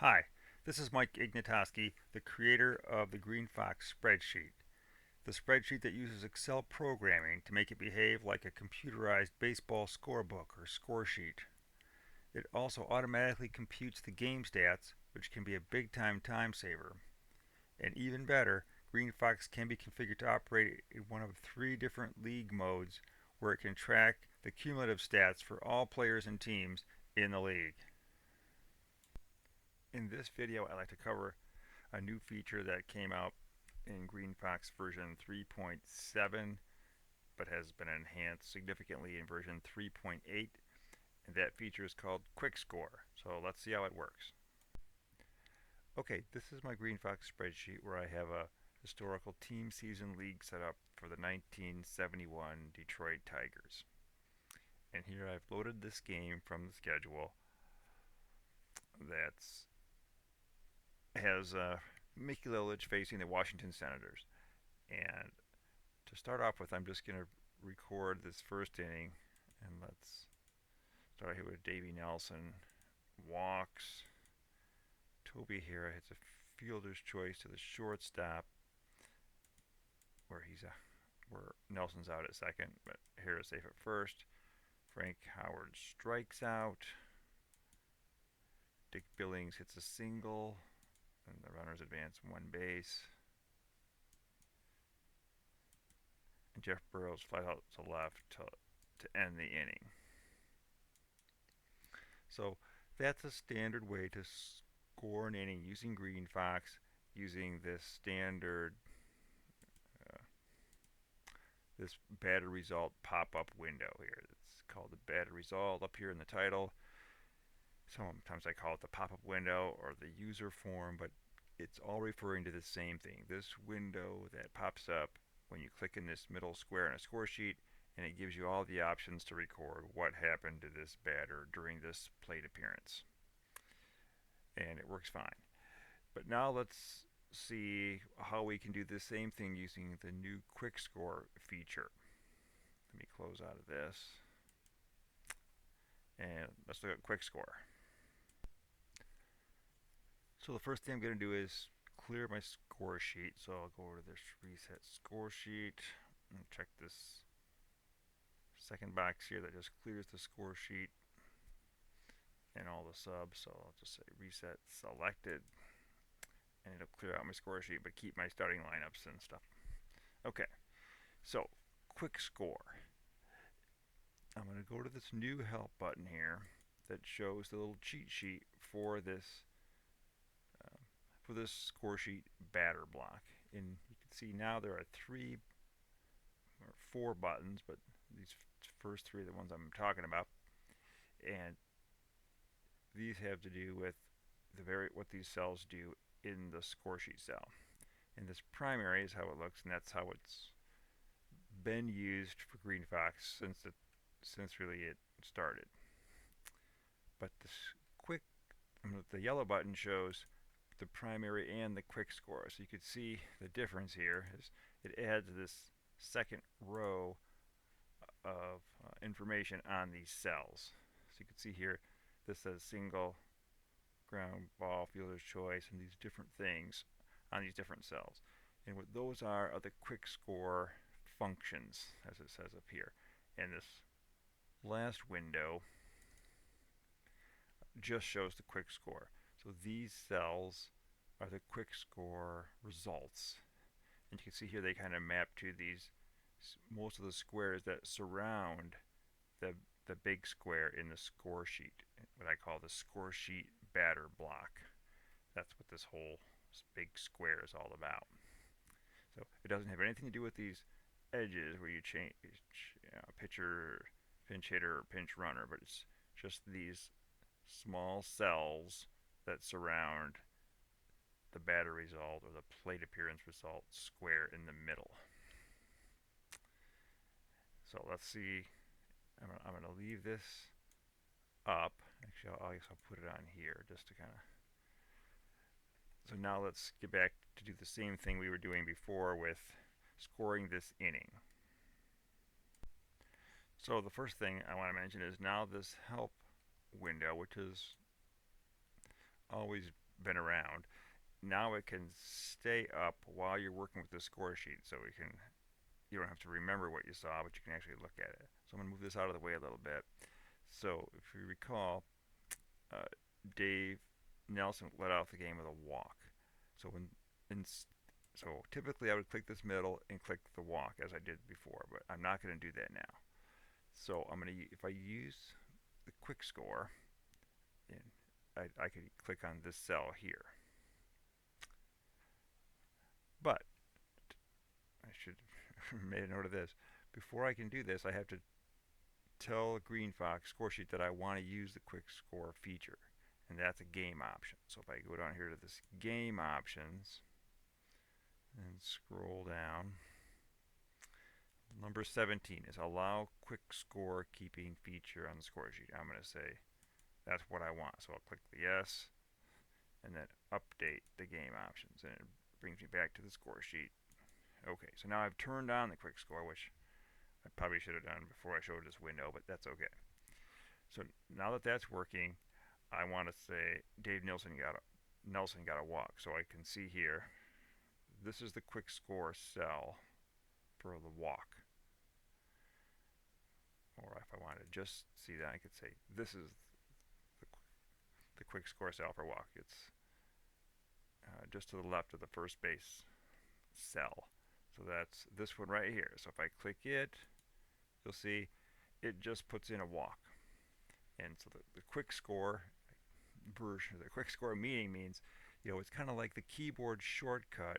Hi, this is Mike Ignatoski, the creator of the GreenFox spreadsheet, the spreadsheet that uses Excel programming to make it behave like a computerized baseball scorebook or score sheet. It also automatically computes the game stats, which can be a big time saver. And even better, GreenFox can be configured to operate in one of three different league modes where it can track the cumulative stats for all players and teams in the league. In this video, I'd like to cover a new feature that came out in GreenFox version 3.7 but has been enhanced significantly in version 3.8, and that feature is called Qwik-Skor. So let's see how it works. Okay, this is my GreenFox spreadsheet where I have a historical team season league set up for the 1971 Detroit Tigers. And here I've loaded this game from the schedule that has Mickey Lilich facing the Washington Senators. And to start off with, I'm just going to record this first inning, and let's start here with Davey Nelson. Walks. Toby Hara hits a fielder's choice to the shortstop, where Nelson's out at second, but Hara's safe at first. Frank Howard strikes out. Dick Billings hits a single, and the runners advance one base. And Jeff Burrows flies out to left to end the inning. So that's a standard way to score an inning using GreenFox, using this standard this batter result pop-up window here. It's called the batter result up here in the title. Sometimes I call it the pop-up window or the user form, but it's all referring to the same thing. This window that pops up when you click in this middle square in a score sheet, and it gives you all the options to record what happened to this batter during this plate appearance. And it works fine. But now let's see how we can do the same thing using the new Qwik-Skor feature. Let me close out of this. And let's look at Qwik-Skor. So the first thing I'm going to do is clear my score sheet. So I'll go over to this reset score sheet and check this second box here that just clears the score sheet and all the subs. So I'll just say reset selected, and it'll clear out my score sheet but keep my starting lineups and stuff. Okay, so Qwik-Skor. I'm going to go to this new help button here that shows the little cheat sheet for this score sheet batter block. And you can see now there are 3 or 4 buttons, but these first 3 are the ones I'm talking about. And these have to do with what these cells do in the score sheet cell. And this primary is how it looks, and that's how it's been used for GreenFox since really it started. But the yellow button shows the primary and the Qwik-Skor. So you could see the difference here is it adds this second row of information on these cells. So you can see here this says single, ground ball, fielder's choice, and these different things on these different cells. And what those are the Qwik-Skor functions, as it says up here. And this last window just shows the Qwik-Skor. So these cells are the Qwik-Skor results. And you can see here they kind of map to these, most of the squares that surround the big square in the score sheet, what I call the score sheet batter block. That's what this whole big square is all about. So it doesn't have anything to do with these edges where you change pitcher, pinch hitter, or pinch runner, but it's just these small cells that surround the batter result or the plate appearance result square in the middle. So let's see. I'm going to leave this up. Actually, I guess I'll put it on here just to kind of. So now let's get back to do the same thing we were doing before with scoring this inning. So the first thing I want to mention is now this help window, which has always been around. Now it can stay up while you're working with the score sheet, so you don't have to remember what you saw, but you can actually look at it. So I'm going to move this out of the way a little bit. So if you recall, uh, Dave Nelson led off the game with a walk. So in so typically I would click this middle and click the walk as I did before, but I'm not going to do that now. So I'm going to, if I use the Qwik-Skor, and I could click on this cell here. But I should have made a note of this. Before I can do this, I have to tell GreenFox score sheet that I want to use the Qwik-Skor feature, and that's a game option. So if I go down here to this game options and scroll down, number 17 is allow Qwik-Skor keeping feature on the score sheet. I'm going to say that's what I want. So I'll click the yes and then update the game options, and it brings me back to the score sheet. Okay, so now I've turned on the Qwik-Skor, which I probably should have done before I showed this window, but that's okay. So now that that's working, I want to say Dave Nelson got a walk. So I can see here, this is the Qwik-Skor cell for the walk. Or if I wanted to just see that, I could say this is the Qwik-Skor cell for walk. It's just to the left of the first base cell. So that's this one right here. So if I click it, you'll see it just puts in a walk. And so the Qwik-Skor version, the Qwik-Skor means, it's kind of like the keyboard shortcut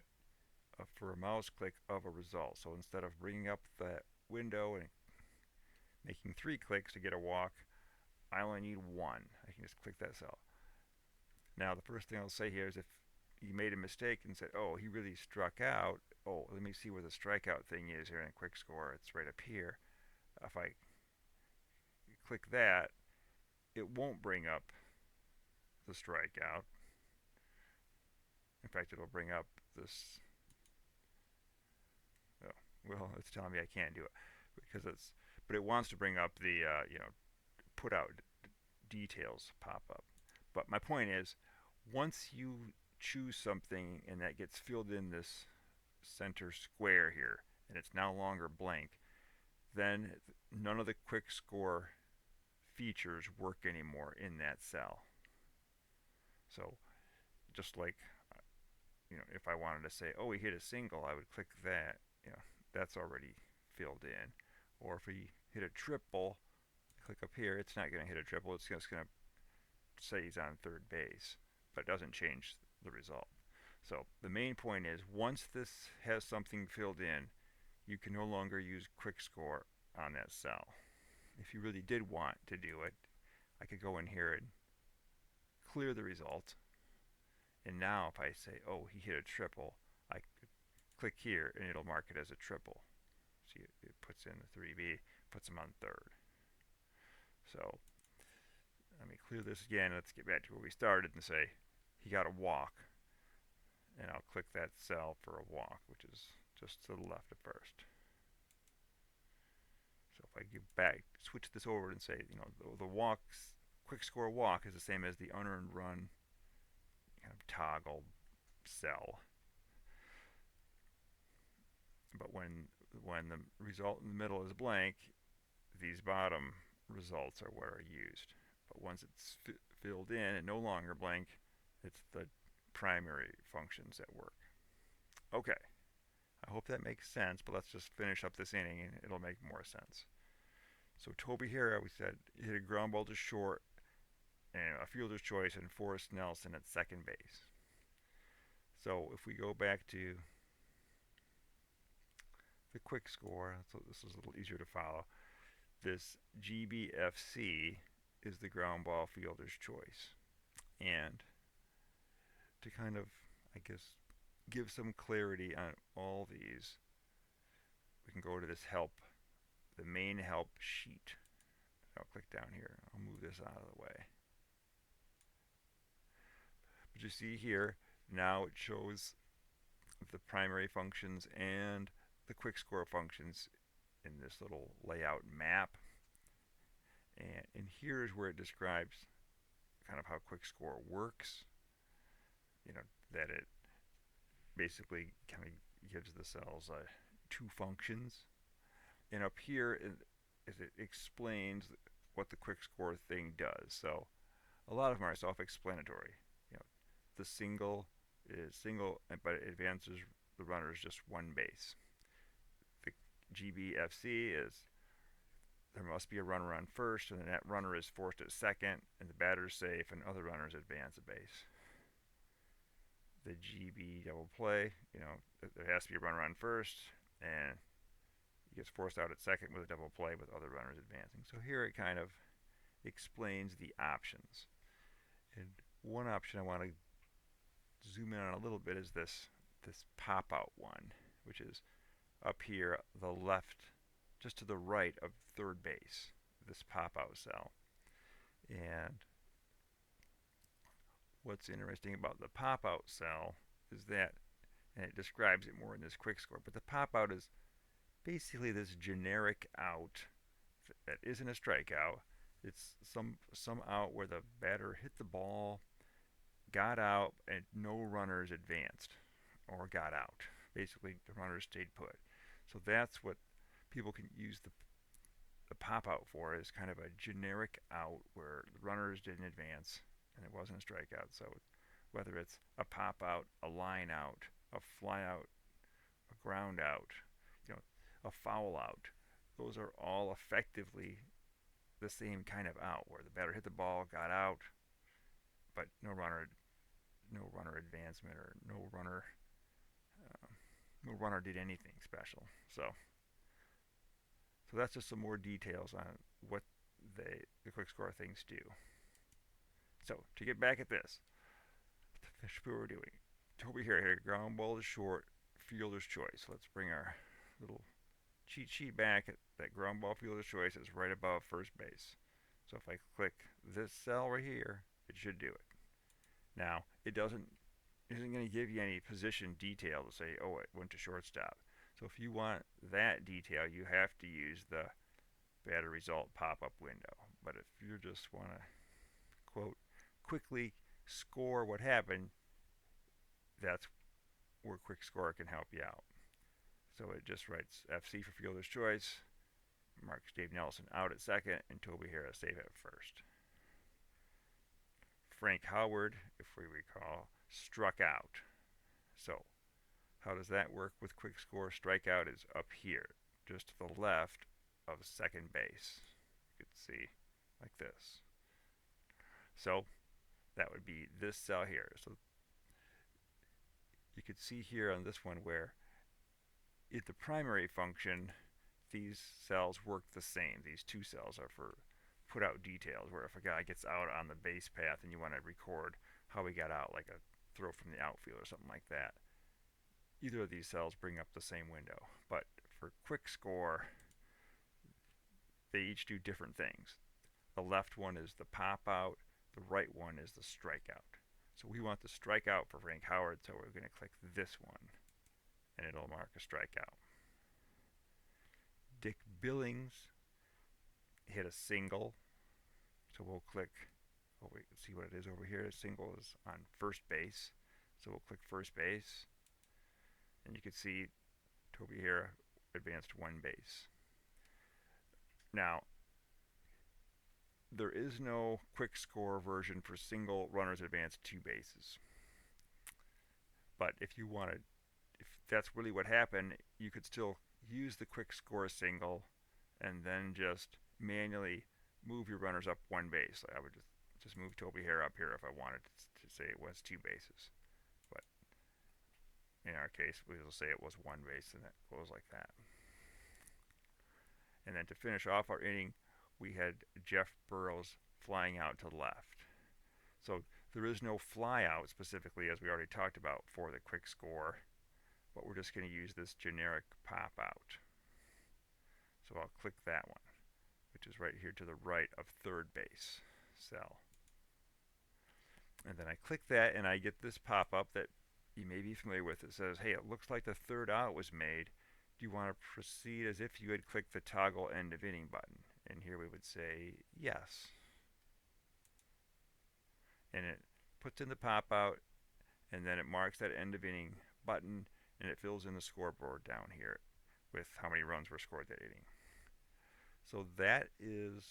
for a mouse click of a result. So instead of bringing up that window and making 3 clicks to get a walk, I only need 1. I can just click that cell. Now the first thing I'll say here is if you made a mistake and said, oh, he really struck out, oh, let me see where the strikeout thing is here in Qwik-Skor. It's right up here. If I click that, it won't bring up the strikeout. In fact, it'll bring up this. Oh, well, it's telling me I can't do it because but it wants to bring up the put out details pop up. But my point is, once you choose something and that gets filled in this center square here, and it's no longer blank, then none of the Qwik-Skor features work anymore in that cell. So just like if I wanted to say, oh, he hit a single, I would click that. That's already filled in. Or if he hit a triple, click up here, it's not going to hit a triple. It's just going to say he's on third base, but it doesn't change the result. So the main point is, once this has something filled in, you can no longer use Qwik-Skor on that cell. If you really did want to do it, I could go in here and clear the result. And now if I say, oh, he hit a triple, I could click here and it'll mark it as a triple. See, it puts in the 3B, puts him on third. So let me clear this again. Let's get back to where we started and say he got a walk. And I'll click that cell for a walk, which is just to the left at first. So if I give back, switch this over and say, the walks, Qwik-Skor walk is the same as the unearned run kind of toggle cell. But when the result in the middle is blank, these bottom results are what are used. But once it's filled in and no longer blank, it's the primary functions that work. Okay, I hope that makes sense, but let's just finish up this inning and it'll make more sense. So Toby Harrah, we said, hit a ground ball to short and a fielder's choice, and Forrest Nelson at second base. So if we go back to the Qwik-Skor, so this is a little easier to follow. This GBFC is the ground ball fielder's choice. And to kind of, I guess, give some clarity on all these, we can go to this help, the main help sheet. I'll click down here. I'll move this out of the way. But you see here, now it shows the primary functions and the Qwik-Skor functions in this little layout map. And here's where it describes kind of how Qwik-Skor works. that it basically kind of gives the cells two functions. And up here is it explains what the Qwik-Skor thing does. So a lot of them are self-explanatory. You know, the single is single, but it advances the runners just one base. The GBFC is there must be a runner on first, and then that runner is forced at second, and the batter's safe, and other runners advance a base. The GB double play, there has to be a runner on first, and he gets forced out at second with a double play with other runners advancing. So here it kind of explains the options. And one option I want to zoom in on a little bit is this pop-out one, which is up here, the left, just to the right of third base, this pop-out cell. And what's interesting about the pop-out cell is that, and it describes it more in this Qwik-Skor, but the pop-out is basically this generic out that isn't a strikeout. It's some out where the batter hit the ball, got out, and no runners advanced or got out. Basically, the runners stayed put. So that's what people can use the pop out for, is kind of a generic out where the runners didn't advance and it wasn't a strikeout. So whether it's a pop out, a line out, a fly out, a ground out, a foul out, those are all effectively the same kind of out where the batter hit the ball, got out, but no runner advancement, or no runner did anything special. So that's just some more details on what the Qwik-Skor things do. So to get back at this, the fish we were doing. Toby here hit a ground ball to short, fielder's choice. Let's bring our little cheat sheet back. That ground ball fielder's choice is right above first base. So if I click this cell right here, it should do it. Now it isn't going to give you any position detail to say, oh, it went to shortstop. So if you want that detail, you have to use the batter result pop-up window. But if you just want to, quote, quickly score what happened, that's where Qwik-Skor can help you out. So it just writes FC for fielder's choice, marks Dave Nelson out at second, and Toby Harris safe at first. Frank Howard, if we recall, struck out. So how does that work with Qwik-Skor? Strikeout is up here, just to the left of second base. You could see like this. So that would be this cell here. So you could see here on this one where in the primary function, these cells work the same. These two cells are for put out details, where if a guy gets out on the base path and you want to record how he got out, like a throw from the outfield or something like that, either of these cells bring up the same window. But for Qwik-Skor, they each do different things. The left one is the pop out, the right one is the strikeout. So we want the strikeout for Frank Howard, so we're going to click this one, and it'll mark a strikeout. Dick Billings hit a single, so we'll click, we can see what it is over here. A single is on first base, so we'll click first base, and you can see Toby here advanced one base. Now, there is no Qwik-Skor version for single runners advanced two bases. But if that's really what happened, you could still use the Qwik-Skor single and then just manually move your runners up one base. I would just move Toby Hare up here if I wanted to say it was two bases. But in our case, we will say it was one base, and that goes like that. And then to finish off our inning, we had Jeff Burrows flying out to the left. So there is no fly out specifically, as we already talked about, for the Qwik-Skor, but we're just going to use this generic pop out. So I'll click that one, which is right here to the right of third base cell. And then I click that, and I get this pop-up that you may be familiar with. It says, hey, it looks like the third out was made. Do you want to proceed as if you had clicked the toggle end of inning button? And here we would say yes. And it puts in the pop out, and then it marks that end of inning button, and it fills in the scoreboard down here with how many runs were scored that inning. So that is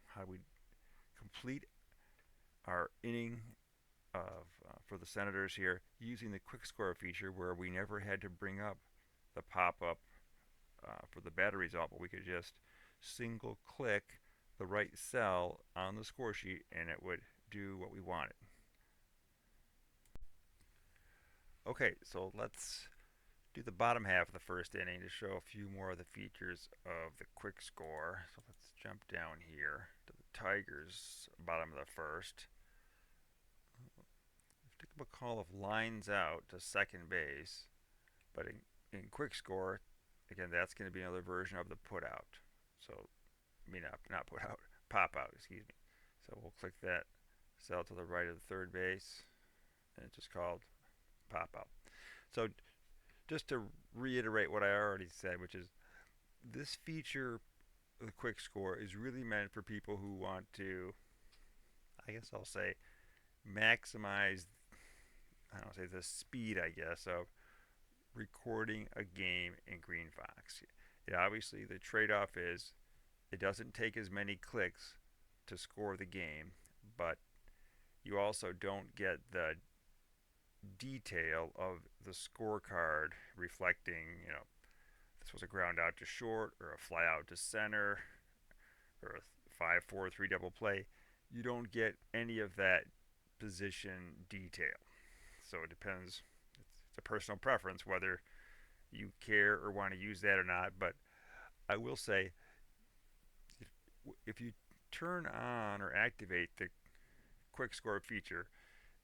how we complete our inning of for the Senators here using the Qwik-Skor feature, where we never had to bring up the pop-up for the batter result, but we could just single click the right cell on the score sheet and it would do what we wanted. Okay, so let's do the bottom half of the first inning to show a few more of the features of the Qwik-Skor. So let's jump down here to the Tigers, bottom of the first. Take a call of lines out to second base, but in Qwik-Skor, again, that's going to be another version of the put out. So, I mean, not put out, pop out, excuse me. So we'll click that cell to the right of the third base, and it's just called pop out. So just to reiterate what I already said, which is this feature, the Qwik-Skor, is really meant for people who want to, I guess I'll say, maximize, I don't say the speed, I guess, of recording a game in GreenFox. Obviously, the trade-off is it doesn't take as many clicks to score the game, but you also don't get the detail of the scorecard reflecting, this was a ground out to short or a fly out to center or a 5-4-3 double play. You don't get any of that position detail. So it depends. It's a personal preference whether you care or want to use that or not. But I will say, if you turn on or activate the Qwik-Skor feature,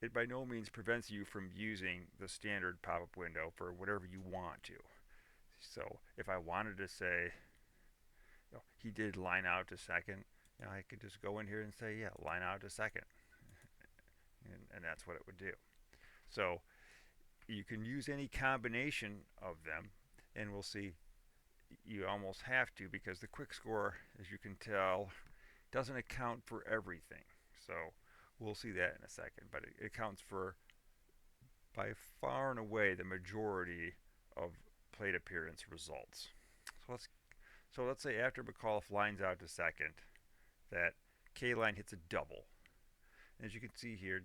it by no means prevents you from using the standard pop-up window for whatever you want to. So if I wanted to say, he did line out to second, I could just go in here and say, yeah, line out to second. And that's what it would do. So you can use any combination of them, and we'll see you almost have to, because the Qwik-Skor, as you can tell, doesn't account for everything. So we'll see that in a second, but it accounts for by far and away the majority of plate appearance results. So let's say after McAuliffe lines out to second, that K-line hits a double. As you can see here,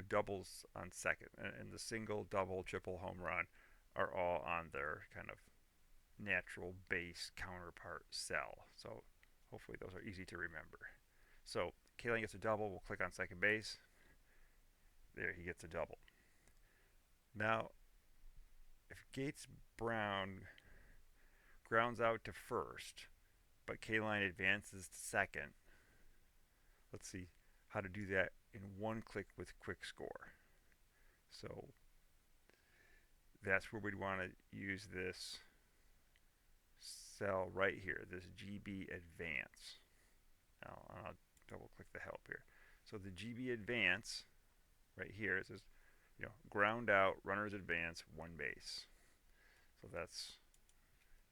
doubles on second, and the single, double, triple, home run are all on their kind of natural base counterpart cell. So hopefully those are easy to remember. So K-line gets a double. We'll click on second base. There, he gets a double. Now, if Gates Brown grounds out to first, but K-line advances to second, let's see how to do that in one click with Qwik-Skor. So that's where we'd want to use this cell right here, this GB advance. Now I'll double click the help here. So the GB advance right here, it says, ground out, runners advance, one base. So that's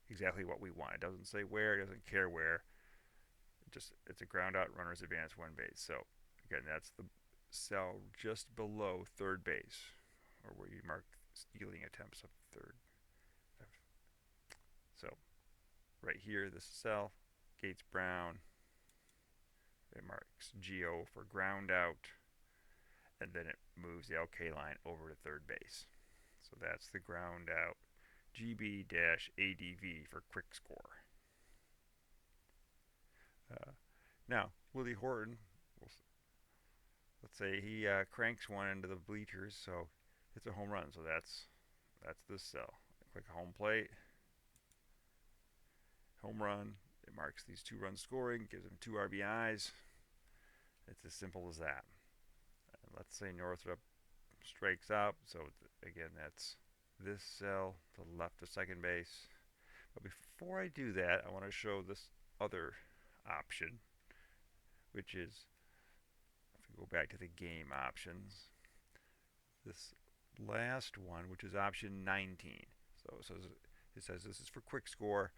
exactly what we want. It doesn't say where, it doesn't care where. It's a ground out, runners advance, one base. So again, that's the cell just below third base, or where you mark stealing attempts of third. So right here, this cell, Gates Brown, it marks GO for ground out, and then it moves the LK line over to third base. So that's the ground out GB-ADV for Qwik-Skor. Now, Willie Horton, let's say he cranks one into the bleachers, so it's a home run. So that's this cell. Click home plate, home run. It marks these 2 runs scoring, gives him 2 RBIs. It's as simple as that. And let's say Northrup strikes out. So again, that's this cell to the left of second base. But before I do that, I want to show this other option, which is, if we go back to the game options, this last one, which is option 19. So it says this is for Qwik-Skor.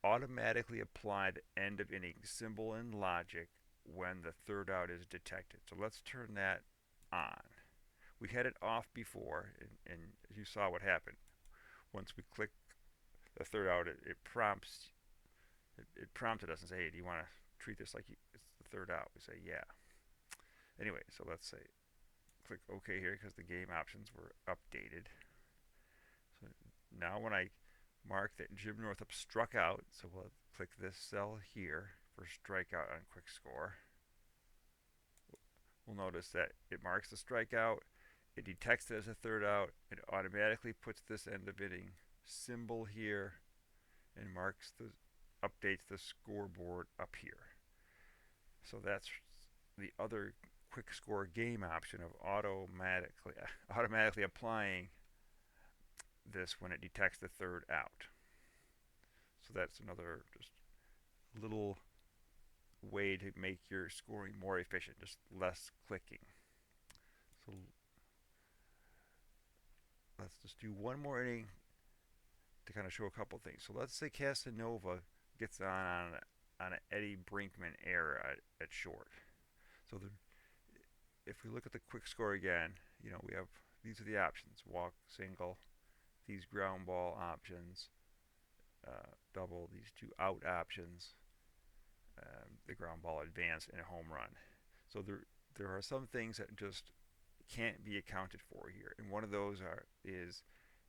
Automatically apply the end of inning symbol and logic when the third out is detected. So let's turn that on. We had it off before, and you saw what happened. Once we click the third out, it prompts it prompted us and say, hey, do you want to treat this like it's the third out? We say, yeah. Anyway, so let's say click OK here because the game options were updated. So now when I mark that Jim Northup struck out, so we'll click this cell here for strikeout on Qwik-Skor. We'll notice that it marks the strikeout, it detects it as a third out, it automatically puts this end of inning symbol here and marks the updates the scoreboard up here. So that's the other Qwik-Skor game option of automatically applying this when it detects the third out. So that's another just little way to make your scoring more efficient, just less clicking. So let's just do one more inning to kind of show a couple things. So let's say Casanova gets on an Eddie Brinkman error at short. So if we look at the Qwik-Skor again, we have these are the options: walk, single, these ground ball options, double, these two out options, the ground ball advance, and a home run. So there are some things that just can't be accounted for here, and one of those is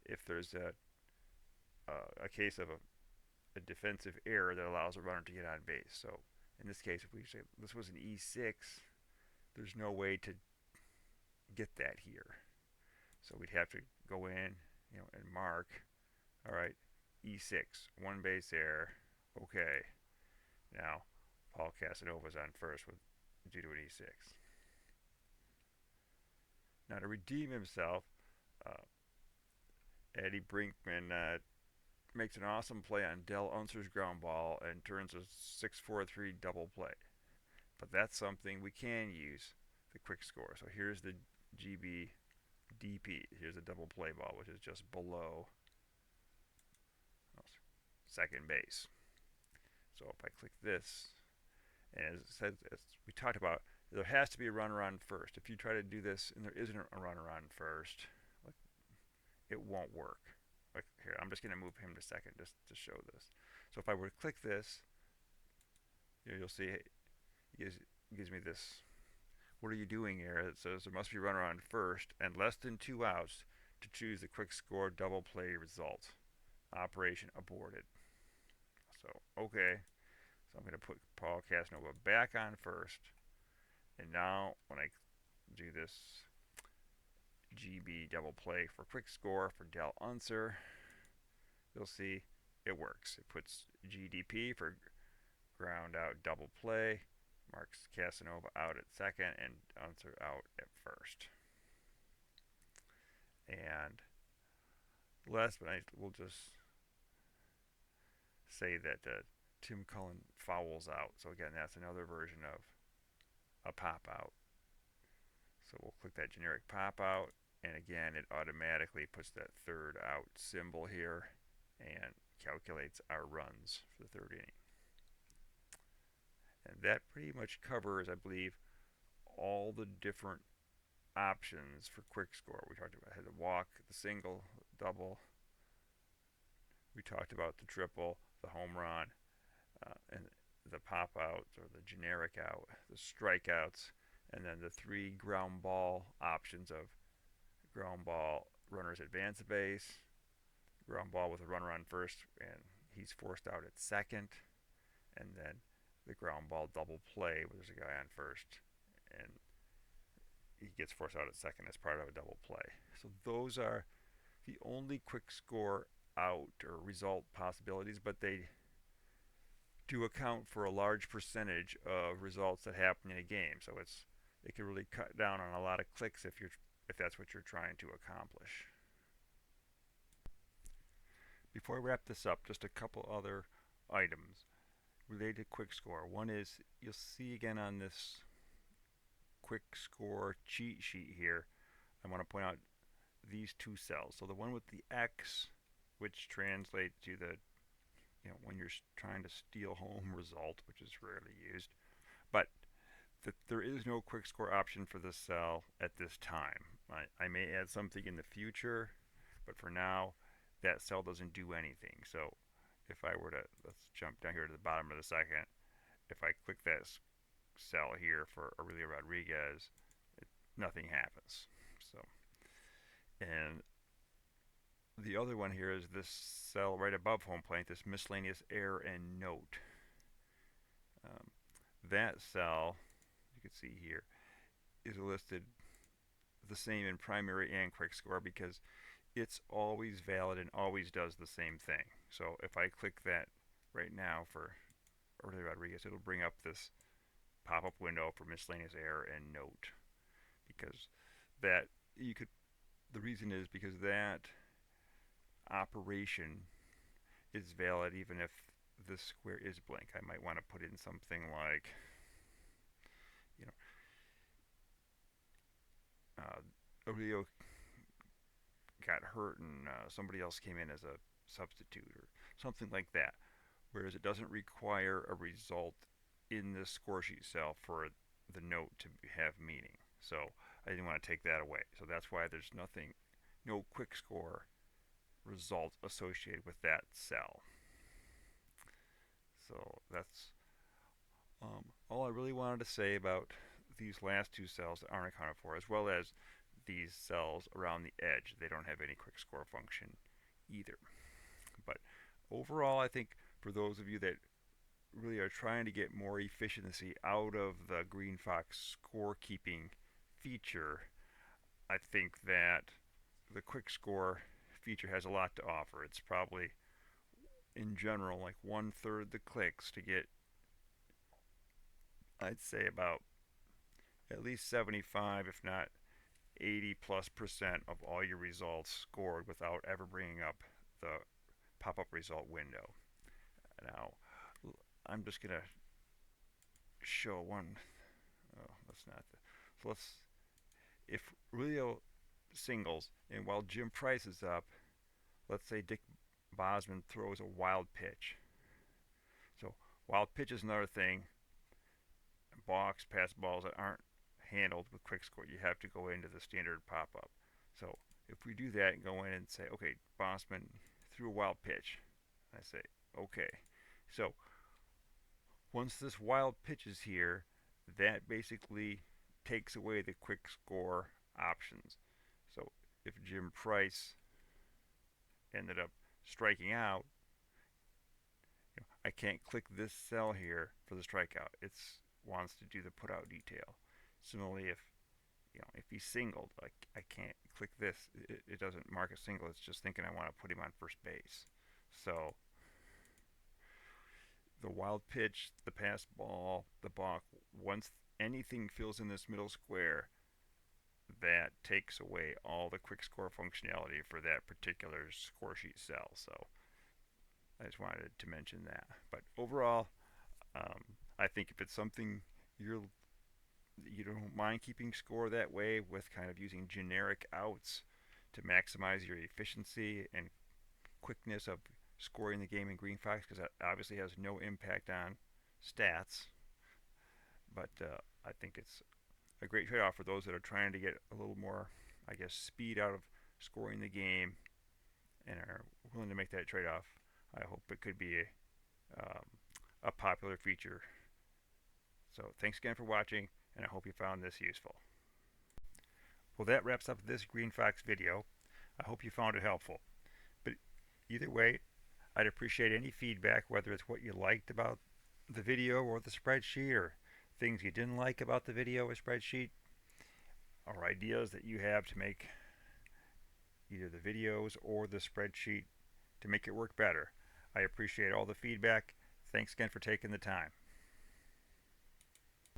if there's a case of a defensive error that allows a runner to get on base. So in this case, if we say this was an E6, there's no way to get that here. So we'd have to go in, and mark, all right, E6, one base error, okay. Now, Paul Casanova's on first due to an E6. Now to redeem himself, uh, Eddie Brinkman makes an awesome play on Del Unser's ground ball and turns a 6-4-3 double play. But that's something we can use the Qwik-Skor. So here's the GB DP. Here's a double play ball, which is just below second base. So if I click this, and as we talked about, there has to be a runner on first. If you try to do this and there isn't a runner on first, it won't work. Like here, I'm just going to move him to second just to show this. So if I were to click this, you'll see it gives me this, what are you doing here? It says there must be a runner on first and less than 2 outs to choose the Qwik-Skor double play result. Operation aborted. So, okay. So I'm going to put Paul Casanova back on first. And now when I do this GB double play for Qwik-Skor for Del Unser, you'll see it works. It puts GDP for ground out double play, marks Casanova out at second and Unser out at first. And last but not least, we'll just say that Tim Cullen fouls out. So again, that's another version of a pop out. So we'll click that generic pop out, and again, it automatically puts that third out symbol here and calculates our runs for the third inning. And that pretty much covers, I believe, all the different options for Qwik-Skor. We talked about the walk, the single, double. We talked about the triple, the home run, and the pop outs or the generic out, the strikeouts, and then the 3 ground ball options of ground ball, runners advance the base, ground ball with a runner on first, and he's forced out at second, and then the ground ball double play where there's a guy on first, and he gets forced out at second as part of a double play. So those are the only Qwik-Skor out or result possibilities, but they do account for a large percentage of results that happen in a game. So it can really cut down on a lot of clicks if that's what you're trying to accomplish. Before I wrap this up, just a couple other items related to Qwik-Skor. One is you'll see again on this Qwik-Skor cheat sheet here, I want to point out these 2 cells. So the one with the X, which translates to the when you're trying to steal home result, which is rarely used, but there is no Qwik-Skor option for this cell at this time. I may add something in the future, but for now, that cell doesn't do anything. So if I were to, let's jump down here to the bottom of the second, if I click that cell here for Aurelio Rodriguez, nothing happens. So, and the other one here is this cell right above home plate, this miscellaneous error and note. Um, that cell, you can see here, is listed the same in primary and Qwik-Skor because it's always valid and always does the same thing. So if I click that right now for Aurelio Rodriguez, it'll bring up this pop-up window for miscellaneous error and note because that you could. The reason is because that operation is valid even if this square is blank. I might want to put in something like, you know, Aurelio got hurt and somebody else came in as a substitute or something like that. Whereas it doesn't require a result in the score sheet cell for the note to have meaning. So I didn't want to take that away. So that's why there's nothing, no Qwik-Skor result associated with that cell. So that's all I really wanted to say about these last two cells that aren't accounted for, as well as these cells around the edge. They don't have any Qwik-Skor function either. But overall, I think for those of you that really are trying to get more efficiency out of the GreenFox scorekeeping feature, I think that the Qwik-Skor feature has a lot to offer. It's probably, in general, like 1/3 the clicks to get, I'd say, about at least 75, if not 80+% of all your results scored without ever bringing up the pop-up result window. Now, I'm just going to show one. Oh, that's not the. So let's. If Rio singles and while Jim Price is up, let's say Dick Bosman throws a wild pitch. So wild pitch is another thing. Balks, pass balls that aren't handled with Qwik-Skor, you have to go into the standard pop-up. So if we do that and go in and say, okay, Bosman threw a wild pitch, I say, okay. So once this wild pitch is here, that basically takes away the Qwik-Skor options. So if Jim Price ended up striking out, I can't click this cell here for the strikeout. It wants to do the put out detail. Similarly, if he's singled, I can't click this. It doesn't mark a single. It's just thinking I want to put him on first base. So the wild pitch, the pass ball, the balk, once anything fills in this middle square, that takes away all the Qwik-Skor functionality for that particular score sheet cell. So I just wanted to mention that. But overall, I think if it's something you don't mind keeping score that way with kind of using generic outs to maximize your efficiency and quickness of scoring the game in GreenFox, because that obviously has no impact on stats. But I think it's a great trade-off for those that are trying to get a little more, I guess, speed out of scoring the game and are willing to make that trade-off. I hope it could be a popular feature. So thanks again for watching, and I hope you found this useful. Well, that wraps up this GreenFox video. I hope you found it helpful. But either way, I'd appreciate any feedback, whether it's what you liked about the video or the spreadsheet, or things you didn't like about the video or spreadsheet, or ideas that you have to make either the videos or the spreadsheet to make it work better. I appreciate all the feedback. Thanks again for taking the time.